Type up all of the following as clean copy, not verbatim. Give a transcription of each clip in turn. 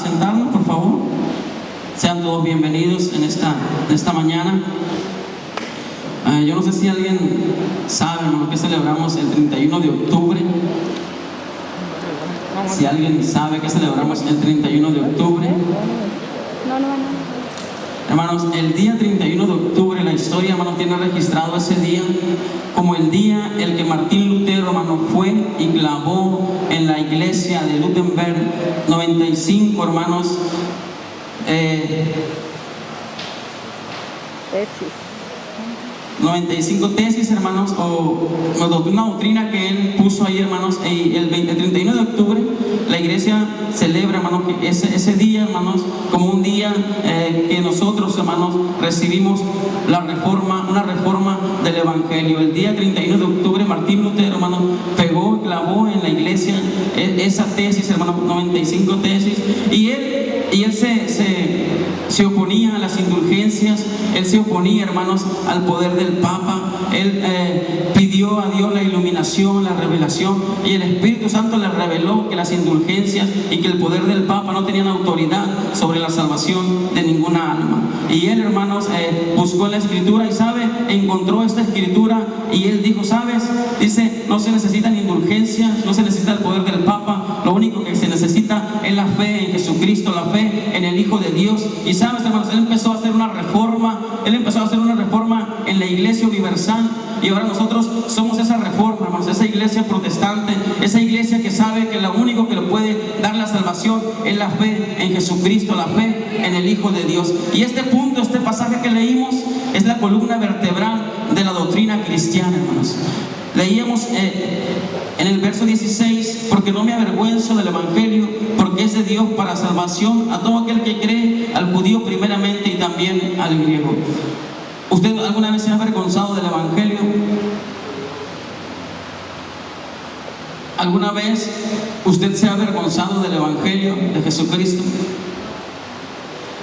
sentarnos, por favor. Sean todos bienvenidos en esta mañana. Yo no sé si alguien sabe, hermano, que celebramos el 31 de octubre. Si alguien sabe que celebramos el 31 de octubre. Hermanos, el día 31 de octubre, la historia, hermano, tiene registrado ese día como el día en que Martín Lutero, hermano, fue y clavó en la iglesia de Wittenberg 95, hermanos, tesis. 95 tesis, hermanos, o una doctrina que él puso ahí, hermanos. Y el 31 de octubre la iglesia celebra, hermanos, que ese día, hermanos, como un día que nosotros, hermanos, recibimos una reforma del evangelio. El día 31 de octubre Martín Lutero, hermanos, pegó y clavó en la iglesia esa tesis, hermanos, 95 tesis, y él se oponía a las indulgencias. Él se oponía, hermanos, al poder del Papa. Él pidió a Dios la iluminación, la revelación, y el Espíritu Santo le reveló que las indulgencias y que el poder del Papa no tenían autoridad sobre la salvación de ninguna alma. Y él, hermanos, buscó en la Escritura y encontró esta Escritura, y él dijo, dice, no se necesitan indulgencias, no se necesita el poder del Papa, lo único que se necesita es la fe en Jesucristo, la fe en el Hijo de Dios. Y hermanos, él empezó a hacer una reforma en la iglesia universal, y ahora nosotros somos esa reforma, hermanos, esa iglesia protestante, esa iglesia que sabe que lo único que le puede dar la salvación es la fe en Jesucristo, la fe en el Hijo de Dios. Y este pasaje que leímos es la columna vertebral de la doctrina cristiana, hermanos. Leíamos en el verso 16, porque no me avergüenzo del evangelio, porque es de Dios para salvación a todo aquel que cree, al judío primeramente y también al griego. ¿Usted alguna vez se ha avergonzado del evangelio? ¿Alguna vez usted se ha avergonzado del evangelio de Jesucristo?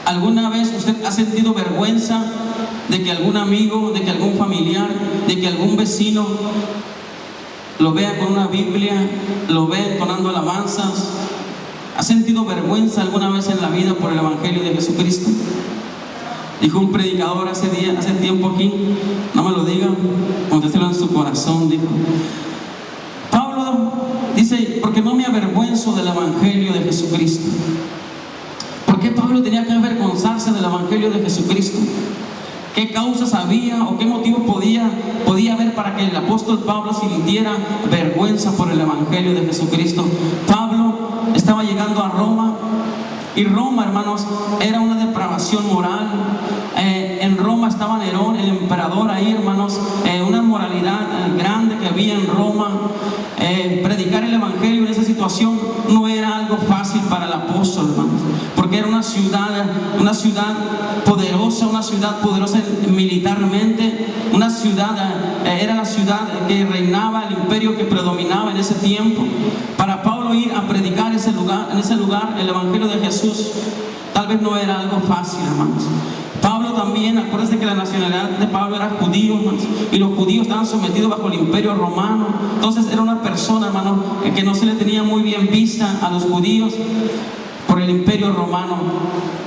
¿Alguna vez usted ha sentido vergüenza de que algún amigo, de que algún familiar, de que algún vecino lo vea con una Biblia, lo vea entonando alabanzas? ¿Ha sentido vergüenza alguna vez en la vida por el evangelio de Jesucristo? Dijo un predicador hace tiempo aquí, no me lo digan, contéselo en su corazón, dijo. Pablo dice, porque no me avergüenzo del evangelio de Jesucristo. ¿Por qué Pablo tenía que avergonzarse del evangelio de Jesucristo? ¿Qué causas había o qué motivo podía haber para que el apóstol Pablo sintiera vergüenza por el evangelio de Jesucristo? Pablo estaba llegando a Roma, y Roma, hermanos, era una depravación moral. En Roma estaba Nerón, el emperador ahí, hermanos, una moralidad grande que había en Roma. Predicar el evangelio en esa situación no era algo fácil para el apóstol, hermanos, porque era una ciudad poderosa militarmente, era la ciudad que reinaba, el imperio que predominaba en ese tiempo. Para Pablo ir a predicar en ese lugar el evangelio de Jesús, tal vez no era algo fácil, hermanos. Pablo también, acuérdense que la nacionalidad de Pablo era judío, hermanos, y los judíos estaban sometidos bajo el imperio romano. Entonces era una persona, hermanos, que no se le tenía muy bien vista a los judíos por el imperio romano.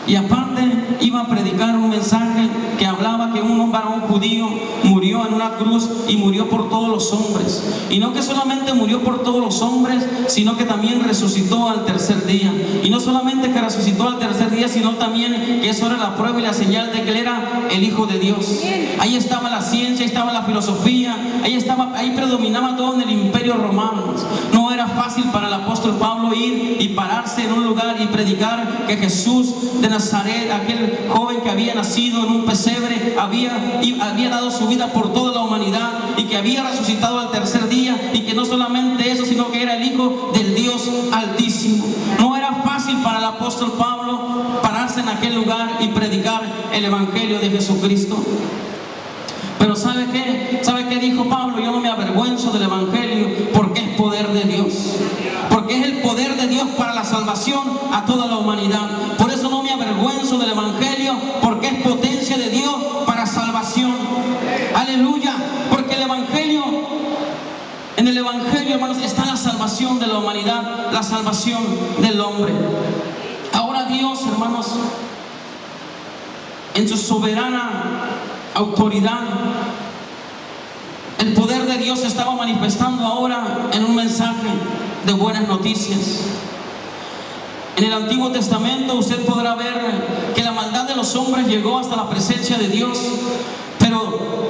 Y aparte iba a predicar un mensaje que hablaba que un varón judío murió en una cruz y murió por todos los hombres. Y no que solamente murió por todos los hombres, sino que también resucitó al tercer día. Y no solamente que resucitó al tercer día, sino también que eso era la prueba y la señal de que él era el Hijo de Dios. Ahí estaba la ciencia, ahí estaba la filosofía, ahí predominaba todo en el imperio romano. No era fácil para el apóstol Pablo ir y pararse en un lugar y predicar que Jesús de Nazaret, aquel joven que había nacido en un pesebre, había dado su vida por toda la humanidad, y que había resucitado al tercer día, y que no solamente eso, sino que era el Hijo del Dios Altísimo. No era fácil para el apóstol Pablo pararse en aquel lugar y predicar el evangelio de Jesucristo. Pero ¿sabe qué dijo Pablo? Yo no me avergüenzo del evangelio, porque es poder de Dios, porque es el poder de Dios para la salvación a toda la humanidad. Por eso no me avergüenzo del evangelio, porque es potencia de Dios para salvación. Aleluya, porque en el evangelio, hermanos, está la salvación de la humanidad, la salvación del hombre. Ahora Dios, hermanos, en su soberana autoridad, el poder de Dios se estaba manifestando ahora en un mensaje de buenas noticias. En el Antiguo Testamento usted podrá ver que la maldad de los hombres llegó hasta la presencia de Dios, pero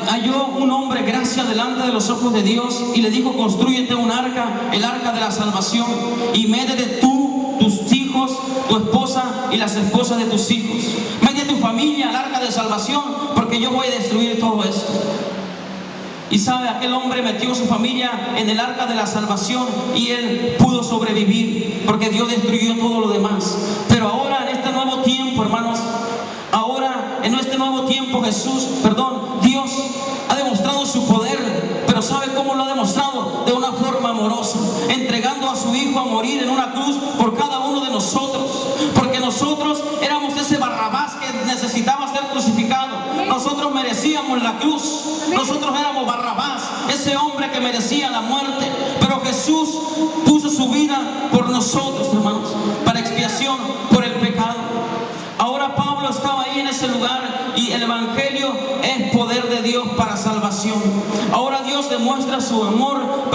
halló un hombre gracia delante de los ojos de Dios y le dijo: construyete un arca, el arca de la salvación, y métete tú, tus hijos, tu esposa y las esposas de tus hijos. Mete tu familia al arca de salvación, porque yo voy a destruir todo esto. Y sabe, aquel hombre metió su familia en el arca de la salvación y él pudo sobrevivir, porque Dios destruyó todo lo demás. Pero ahora en este nuevo tiempo, hermanos, ahora en este nuevo tiempo Dios ha demostrado su poder. Pero ¿sabe cómo lo ha demostrado? De una forma amorosa, entregando a su Hijo a morir en una cruz por cada uno de nosotros, porque nosotros éramos ese Barrabás que necesitaba ser crucificado. Nosotros merecíamos la cruz, nosotros éramos Barrabás, ese hombre que merecía la muerte, pero Jesús puso su vida por nosotros, hermanos, para expiación por el pecado. Ahora Pablo estaba ahí en ese lugar y el Evangelio es poder de Dios para salvación. Ahora Dios demuestra su amor,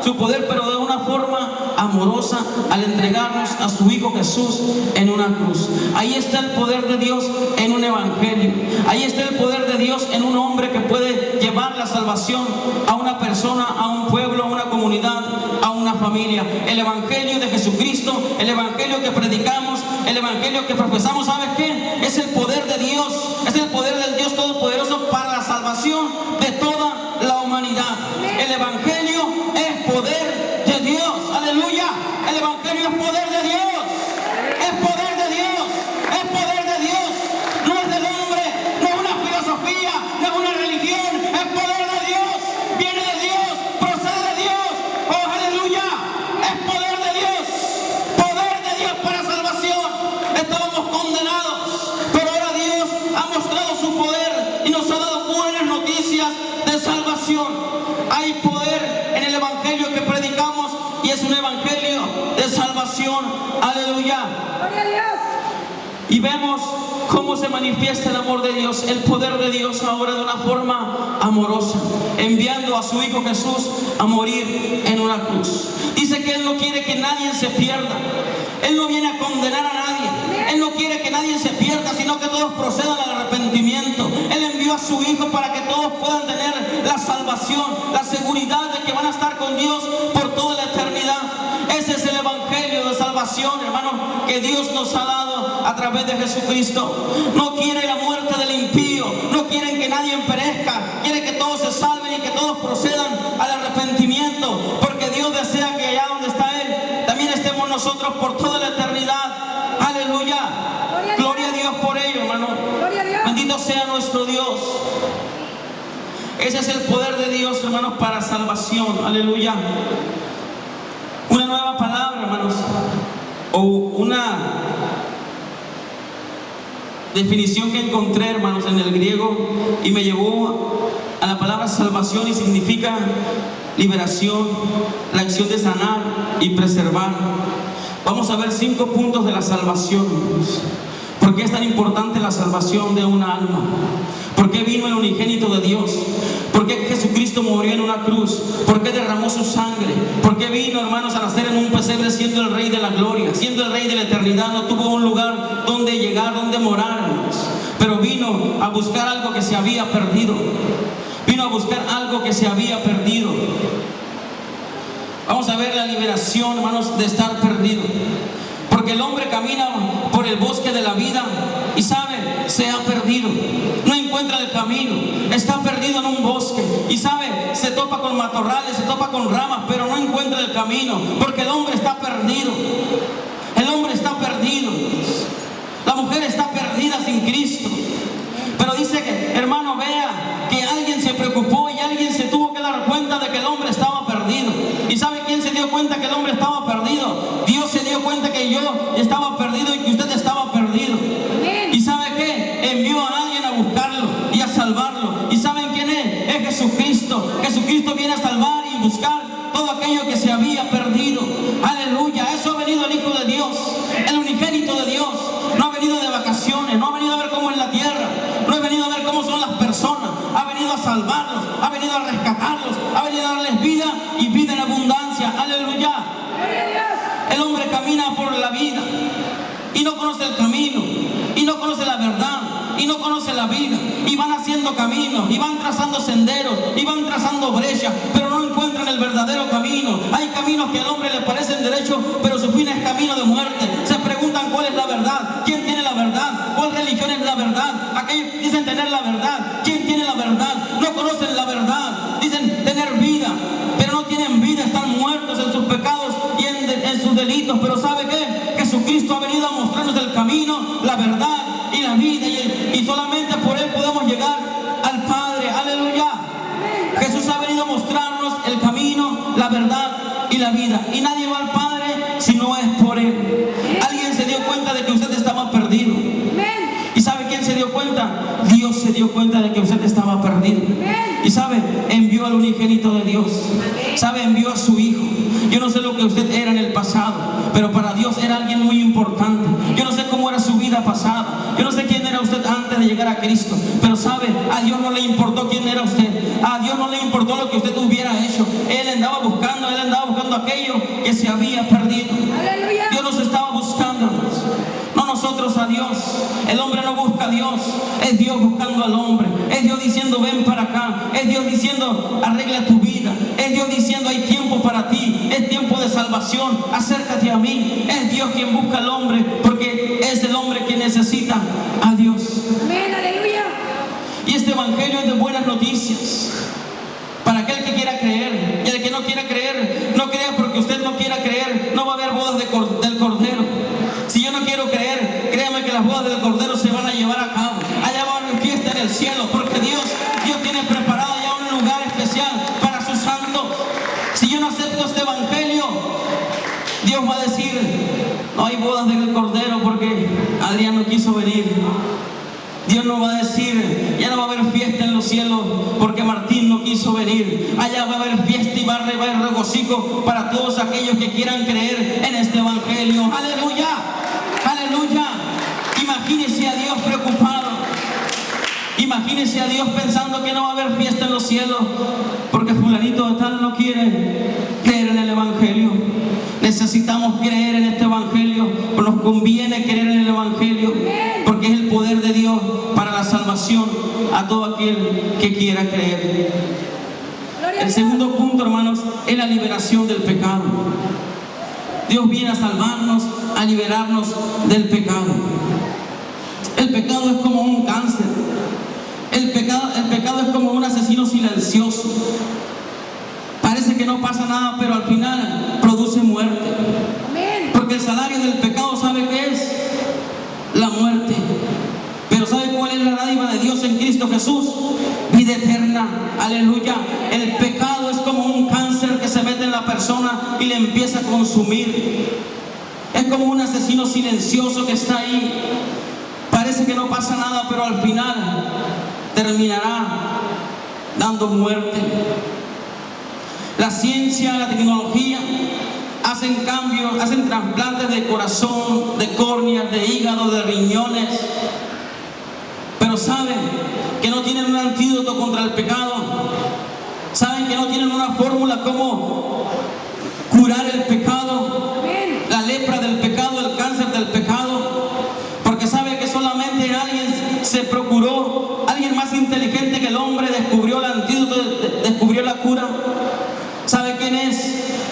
su poder, pero de una forma amorosa, al entregarnos a su Hijo Jesús en una cruz. Ahí está el poder de Dios en un Evangelio. Ahí está el poder de Dios en un hombre que puede llevar la salvación a una persona, a un pueblo, a una comunidad, a una familia. El Evangelio de Jesucristo, el Evangelio que predicamos, el Evangelio que profesamos, ¿sabes qué? Es el poder de Dios, es el poder del Dios Todopoderoso para la salvación de toda la humanidad. El Evangelio es poder de Dios, aleluya. El Evangelio es poder de Dios, es poder de Dios, es poder de Dios. No es del hombre, no es una filosofía, no es una religión, es poder de Dios, viene de Dios, procede de Dios, oh aleluya, es poder de Dios para salvación. Estábamos condenados, pero ahora Dios ha mostrado su poder y nos ha dado buenas noticias de salvación. Hay poder en el Evangelio que predicamos y es un Evangelio de salvación, aleluya. Y vemos cómo se manifiesta el amor de Dios, el poder de Dios ahora de una forma amorosa, enviando a su Hijo Jesús a morir en una cruz. Dice que Él no quiere que nadie se pierda. Él no viene a condenar a nadie. Él no quiere que nadie se pierda, sino que todos procedan al arrepentimiento. Él envió a su Hijo para que todos puedan tener la salvación, la seguridad de que van a estar con Dios por toda la eternidad. Ese es el Evangelio de salvación, hermano, que Dios nos ha dado a través de Jesucristo. No quiere la muerte del impío, no quieren que nadie perezca, quiere que todos se salven y que todos procedan al arrepentimiento, porque Dios desea que allá donde está Él, también estemos nosotros por toda la eternidad. Aleluya. Gloria a Dios por ello, hermano. Bendito sea nuestro Dios. Ese es el poder de Dios, hermanos, para salvación. Aleluya. Una nueva palabra, hermanos, o una definición que encontré, hermanos, en el griego, y me llevó a la palabra salvación, y significa liberación, la acción de sanar y preservar. Vamos a ver 5 puntos de la salvación. ¿Por qué es tan importante la salvación de una alma? ¿Por qué vino el unigénito de Dios? ¿Por qué Jesucristo murió en una cruz? ¿Por qué derramó su sangre? ¿Por qué vino, hermanos, a nacer en un pesebre siendo el Rey de la gloria, siendo el Rey de la eternidad? No tuvo un lugar donde llegar, donde morar, hermanos, pero vino a buscar algo que se había perdido. Vino a buscar algo que se había perdido. Vamos a ver la liberación, hermanos, de estar perdido. Porque el hombre camina por el bosque de la vida y sabe, se ha perdido, no encuentra el camino, está perdido en un bosque y sabe, se topa con matorrales, se topa con ramas, pero no encuentra el camino, porque el hombre está perdido. El hombre está perdido, la mujer está perdida sin Cristo. Pero dice que, hermano, vea que alguien se preocupó y alguien se tuvo que dar cuenta de que el hombre estaba perdido. ¿Y sabe quién se dio cuenta que el hombre estaba perdido? Dios se dio cuenta que yo estaba perdido y que usted estaba perdido. ¿Y sabe qué? Envió a alguien a buscarlo y a salvarlo. ¿Y saben quién es? Es Jesucristo. Jesucristo viene a salvar y buscar todo aquello que se había perdido. Aleluya. Eso ha venido el Hijo de Dios, el unigénito de venido de vacaciones, no ha venido a ver cómo es la tierra, no ha venido a ver cómo son las personas, ha venido a salvarlos, ha venido a rescatarlos, ha venido a darles vida y vida en abundancia. Aleluya. El hombre camina por la vida y no conoce el camino, y no conoce la verdad, y no conoce la vida, y van haciendo caminos, y van trazando senderos, y van trazando brechas, pero no encuentran el verdadero camino. Hay caminos que al hombre le parecen derechos, pero su fin es camino de muerte. Se preguntan cuál es la verdad, quién tiene la verdad, cuál religión es la verdad. Aquellos que dicen tener la verdad, quién tiene la verdad, no conocen la verdad. Dicen tener vida, pero no tienen vida, están muertos en sus pecados y en sus delitos. Pero ¿sabe qué? Jesucristo ha venido a mostrarnos el camino, la verdad y la vida, y solamente por Él podemos llegar al Padre. Aleluya. Jesús ha venido a mostrarnos el camino, la verdad y la vida, y nadie va al Padre si no es por Él. Alguien se dio cuenta de que usted estaba perdido. ¿Y sabe quién se dio cuenta? Dios se dio cuenta de que usted estaba perdido. Y sabe, envió al unigénito de Dios. Sabe, envió a su Hijo. Yo no sé lo que usted era en el pasado, pero para Dios era alguien muy importante. Yo no sé cómo era su vida pasada, yo no sé quién era usted antes de llegar a Cristo, pero sabe, a Dios no le importó quién era usted, a Dios no le importó lo que usted hubiera hecho. Él andaba buscando aquello que se había perdido. ¡Aleluya! Dios nos estaba buscando, hermanos, no nosotros a Dios. El hombre no busca a Dios, es Dios buscando al hombre, es Dios diciendo ven para acá, es Dios diciendo arregla tu vida, es Dios diciendo hay tiempo para ti, es tiempo de salvación, acércate a mí. Es Dios quien busca al hombre, porque es el hombre que necesita a Dios. Amén, aleluya. Y este evangelio es de buenas noticias para aquel que quiera creer, y el que no quiera creer, no crea, porque usted no quiera creer, no va a haber bodas del Cordero. Si yo no quiero creer, créame que las bodas del Cordero se van a llevar a cabo. Allá va a haber fiesta en el cielo, porque Dios tiene preparado ya un lugar especial para sus santos. Si yo no acepto este evangelio, Dios va a decir, no hay bodas del Cordero porque Adrián no quiso venir. Dios no va a decir, ya no va a haber fiesta en los cielos porque Martín no quiso venir. Allá va a haber fiesta y va a haber regocijo para todos aquellos que quieran creer en este evangelio. Aleluya, aleluya. Imagínese a Dios preocupado, imagínese a Dios pensando que no va a haber fiesta en los cielos porque fulanito de tal no quiere creer en el evangelio. Necesitamos creer en este evangelio, nos conviene creer en el evangelio, porque es el poder de Dios para la salvación a todo aquel que quiera creer. El segundo punto, hermanos, es la liberación del pecado. Dios viene a salvarnos, a liberarnos del pecado. El pecado es como un cáncer. El pecado es como un asesino silencioso. Parece que no pasa nada, pero al final produce muerte. Porque el salario del pecado, ¿sabe qué es? La muerte. Pero ¿sabe cuál es la dádiva de Dios en Cristo Jesús? Vida eterna. Aleluya. El pecado es como un cáncer que se mete en la persona y le empieza a consumir. Es como un asesino silencioso que está ahí. Parece que no pasa nada, pero al final terminará dando muerte. La ciencia, la tecnología hacen cambios, hacen trasplantes de corazón, de córneas, de hígado, de riñones, pero saben que no tienen un antídoto contra el pecado. Saben que no tienen una fórmula como curar el pecado, la lepra del pecado, el cáncer del pecado, porque sabe que solamente alguien se procuró, alguien más inteligente que el hombre descubrió el antídoto, descubrió la cura. ¿Sabe quién es?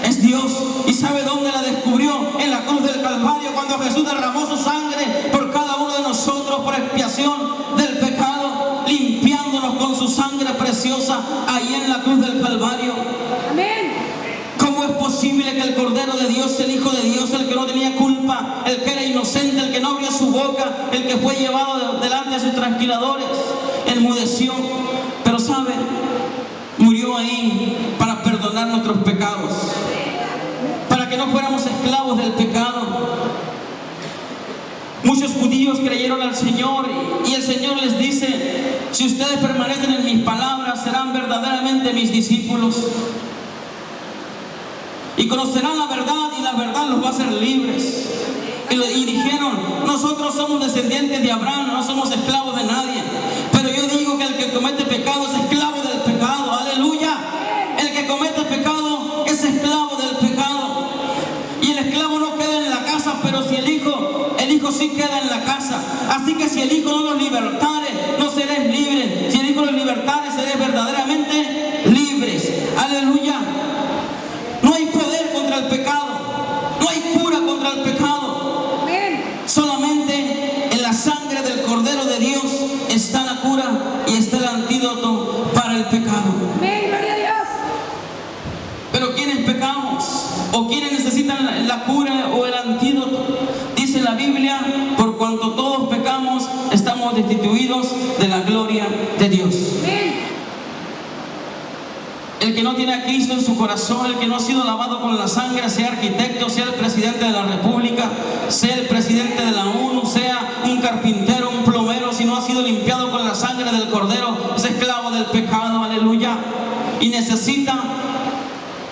Es Dios. ¿Y sabe dónde la descubrió? En la cruz del Calvario, cuando Jesús derramó su sangre por cada uno de nosotros, por expiación del pecado, limpiándonos con su sangre preciosa ahí en la cruz del Calvario. Amén. ¿Cómo es posible que el Cordero de Dios, el Hijo de Dios, el que no tenía culpa, el que era inocente, el que no abrió su boca, el que fue llevado delante de sus tranquiladores, enmudeció? Pero ¿sabe? Murió ahí para perdonar nuestros pecados, para que no fuéramos esclavos del pecado. Muchos judíos creyeron al Señor y el Señor les dice, si ustedes permanecen en mis palabras, serán verdaderamente mis discípulos y conocerán la verdad, y la verdad los va a hacer libres. Y dijeron, no Nosotros somos descendientes de Abraham, no somos esclavos de nadie. Pero yo digo que el que comete pecado es esclavo del pecado. Aleluya. El que comete pecado es esclavo del pecado. Y el esclavo no queda en la casa, pero si el hijo sí queda en la casa. Así que si el Hijo no los libertare, no seréis libres. Si el Hijo los libertare, seréis verdaderamente libres. Aleluya. No hay poder contra el pecado. No hay cura contra el pecado. Solamente en la sangre del Cordero de Dios está la cura y está el antídoto para el pecado. Amén, gloria a Dios. Pero ¿quiénes pecamos? ¿O quiénes necesitan la cura o el antídoto? Dice la Biblia, por cuanto todos pecamos, estamos destituidos de la gloria de Dios. Amén. El que no tiene a Cristo en su corazón, el que no ha sido lavado con la sangre, sea arquitecto, sea el presidente de la República, sea el presidente de la ONU, sea un carpintero, un plomero, si no ha sido limpiado con la sangre del Cordero, es esclavo del pecado. Aleluya. Y necesita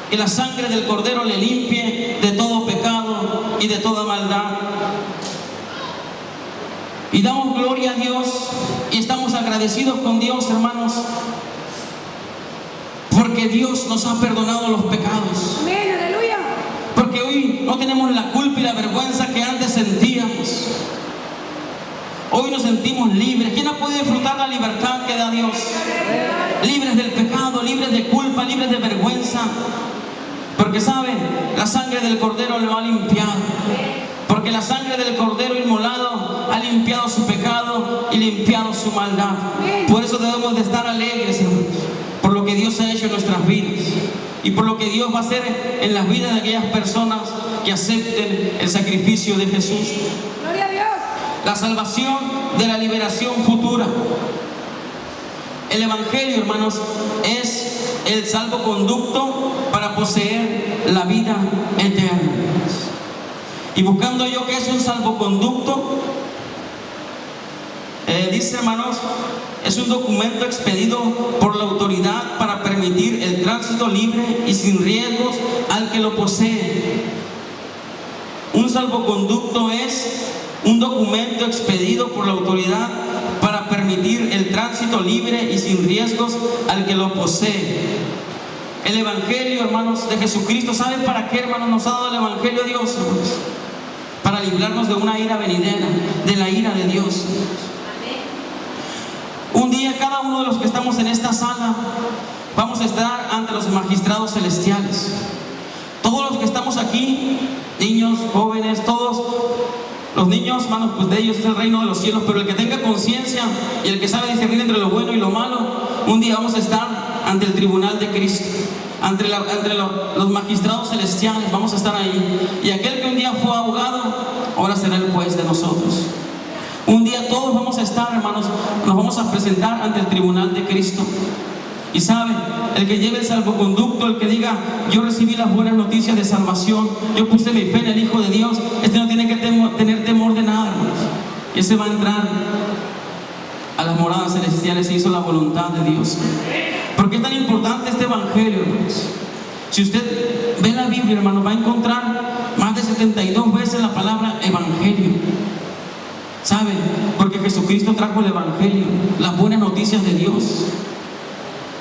que la sangre del Cordero le limpie de todo pecado y de toda maldad. Y damos gloria a Dios y estamos agradecidos con Dios, hermanos, porque Dios nos ha perdonado los pecados. Amén, aleluya. Porque hoy no tenemos la culpa y la vergüenza que antes sentíamos. Hoy nos sentimos libres. ¿Quién ha podido disfrutar la libertad que da Dios? Libres del pecado, libres de culpa, libres de vergüenza. Porque saben, la sangre del Cordero lo ha limpiado. Porque la sangre del Cordero inmolado ha limpiado su pecado y limpiado su maldad. Por eso debemos de estar alegres, hermanos, por lo que Dios ha hecho en nuestras vidas y por lo que Dios va a hacer en las vidas de aquellas personas que acepten el sacrificio de Jesús. Gloria a Dios. La salvación de la liberación futura. El Evangelio, hermanos, es el salvoconducto para poseer la vida eterna. Y buscando yo qué es un salvoconducto, dice, hermanos, es un documento expedido por la autoridad para permitir el tránsito libre y sin riesgos al que lo posee. Un salvoconducto es un documento expedido por la autoridad para permitir el tránsito libre y sin riesgos al que lo posee. El Evangelio, hermanos, de Jesucristo, ¿saben para qué, hermanos, nos ha dado el Evangelio de Dios, hermanos? Para librarnos de una ira venidera, de la ira de Dios. Un día cada uno de los que estamos en esta sala vamos a estar ante los magistrados celestiales. Todos los que estamos aquí, niños, jóvenes, todos los niños, hermanos, pues de ellos es el reino de los cielos. Pero el que tenga conciencia y el que sabe discernir entre lo bueno y lo malo, un día vamos a estar ante el tribunal de Cristo, ante los magistrados celestiales. Vamos a estar ahí. Y aquel que un día fue abogado, ahora será el juez de nosotros. Un día todos vamos a estar, hermanos, nos vamos a presentar ante el tribunal de Cristo. Y sabe, el que lleve el salvoconducto, el que diga, yo recibí las buenas noticias de salvación, yo puse mi fe en el Hijo de Dios, este no tiene que tener temor de nada, hermanos. Y ese va a entrar a las moradas celestiales y hizo la voluntad de Dios. ¿Por qué es tan importante este Evangelio, hermanos? Si usted ve la Biblia, hermanos, va a encontrar más de 72 veces la palabra Evangelio. ¿Saben? Porque Jesucristo trajo el Evangelio, las buenas noticias de Dios.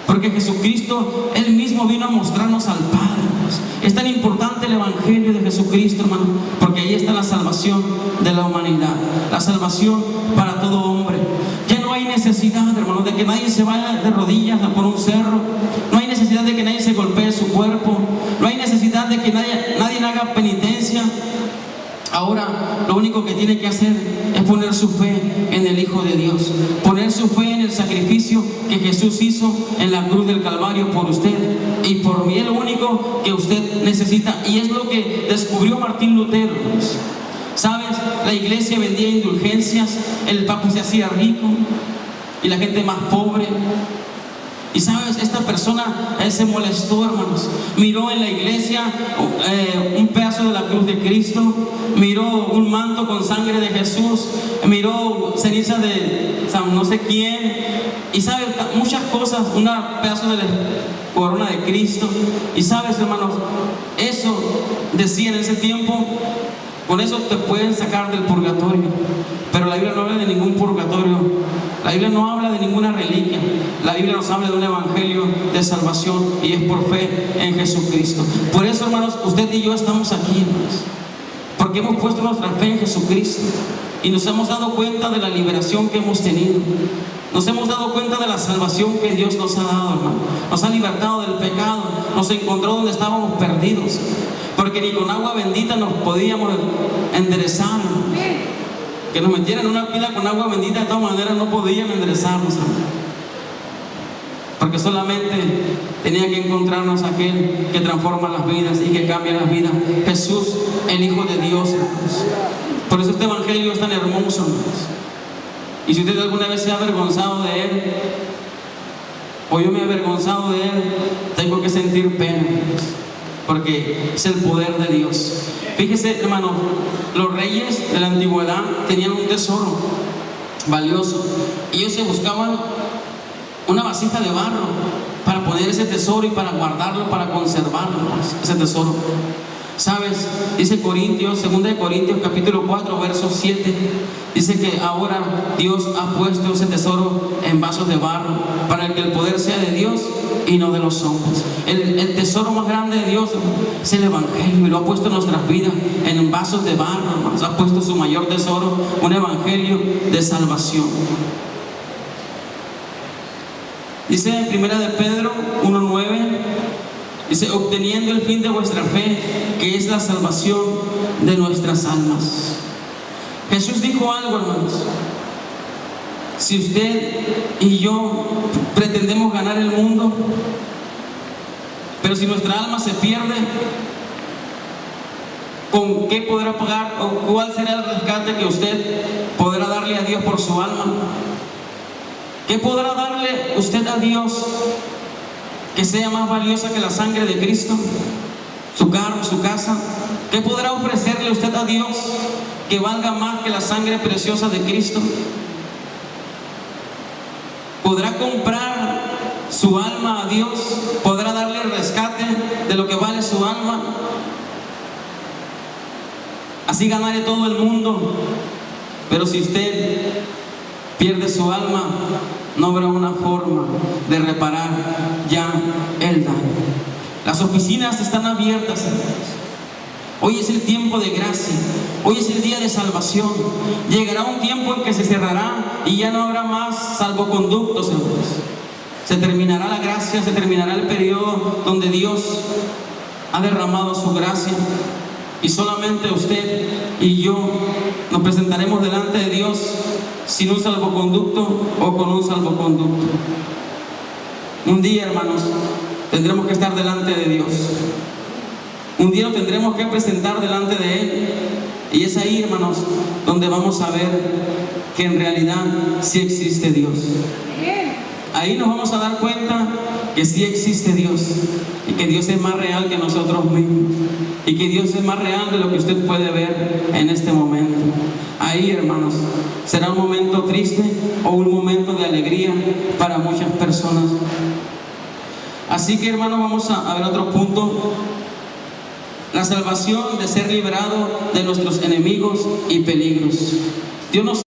Porque Jesucristo, Él mismo vino a mostrarnos al Padre. Es tan importante el Evangelio de Jesucristo, hermano, porque ahí está la salvación de la humanidad, la salvación para todo hombre. Ya no hay necesidad, hermano, de que nadie se vaya de rodillas por un cerro. No hay necesidad de que nadie se golpee su cuerpo. No hay necesidad de que nadie haga penitencia. Ahora lo único que tiene que hacer es poner su fe en el Hijo de Dios, poner su fe en el sacrificio que Jesús hizo en la cruz del Calvario por usted y por mí. Es lo único que usted necesita, y es lo que descubrió Martín Lutero. ¿Sabes? La iglesia vendía indulgencias, el papa se hacía rico y la gente más pobre. Y sabes, esta persona se molestó, hermanos. Miró en la iglesia un pedazo de la cruz de Cristo, miró un manto con sangre de Jesús, miró ceniza de no sé quién, y sabes, muchas cosas, un pedazo de la corona de Cristo. Y sabes, hermanos, eso decía en ese tiempo Con eso te pueden sacar del purgatorio. Pero la Biblia no habla de ningún purgatorio. La Biblia no habla de ninguna reliquia. La Biblia nos habla de un evangelio de salvación y es por fe en Jesucristo. Por eso, hermanos, usted y yo estamos aquí, hermanos, porque hemos puesto nuestra fe en Jesucristo y nos hemos dado cuenta de la liberación que hemos tenido. Nos hemos dado cuenta de la salvación que Dios nos ha dado, hermano. Nos ha libertado del pecado, nos encontró donde estábamos perdidos, porque ni con agua bendita nos podíamos enderezar, hermano. Que nos metieran en una pila con agua bendita, de todas maneras no podían enderezarnos, hermano, porque solamente tenía que encontrarnos aquel que transforma las vidas y que cambia las vidas, Jesús, el Hijo de Dios, hermanos. Por eso este evangelio es tan hermoso, hermanos. Y si usted alguna vez se ha avergonzado de él, o yo me he avergonzado de él, tengo que sentir pena, hermanos, porque es el poder de Dios. Fíjese, hermano, los reyes de la antigüedad tenían un tesoro valioso. Ellos se buscaban una vasija de barro para poner ese tesoro y para guardarlo, para conservarlo, ese tesoro. ¿Sabes? Dice Corintios, 2 de Corintios capítulo 4, verso 7, dice que ahora Dios ha puesto ese tesoro en vasos de barro para que el poder sea de Dios y no de los hombres. El tesoro más grande de Dios es el evangelio, y lo ha puesto en nuestras vidas en vasos de barro, hermanos. Ha puesto su mayor tesoro, un evangelio de salvación. Dice en 1 de Pedro 1:9, dice, obteniendo el fin de vuestra fe, que es la salvación de nuestras almas. Jesús dijo algo, hermanos. Si usted y yo pretendemos ganar el mundo, pero si nuestra alma se pierde, ¿con qué podrá pagar o cuál será el rescate que usted podrá darle a Dios por su alma? ¿Qué podrá darle usted a Dios que sea más valiosa que la sangre de Cristo? Su carro, su casa. ¿Qué podrá ofrecerle usted a Dios que valga más que la sangre preciosa de Cristo? ¿Podrá comprar su alma a Dios? ¿Podrá darle el rescate de lo que vale su alma? Así ganaré todo el mundo, pero si usted pierde su alma, no habrá una forma de reparar ya el daño. Las oficinas están abiertas, hermanos. Hoy es el tiempo de gracia, hoy es el día de salvación. Llegará un tiempo en que se cerrará y ya no habrá más salvoconductos, hermanos. Se terminará la gracia, se terminará el periodo donde Dios ha derramado su gracia, y solamente usted y yo nos presentaremos delante de Dios sin un salvoconducto o con un salvoconducto. Un día, hermanos, tendremos que estar delante de Dios. Un día lo tendremos que presentar delante de Él, y es ahí, hermanos, donde vamos a ver que en realidad sí existe Dios. Ahí nos vamos a dar cuenta que sí existe Dios, y que Dios es más real que nosotros mismos, y que Dios es más real de lo que usted puede ver en este momento. Ahí, hermanos, será un momento triste o un momento de alegría para muchas personas. Así que, hermanos, vamos a ver otro punto: la salvación de ser liberado de nuestros enemigos y peligros. Dios nos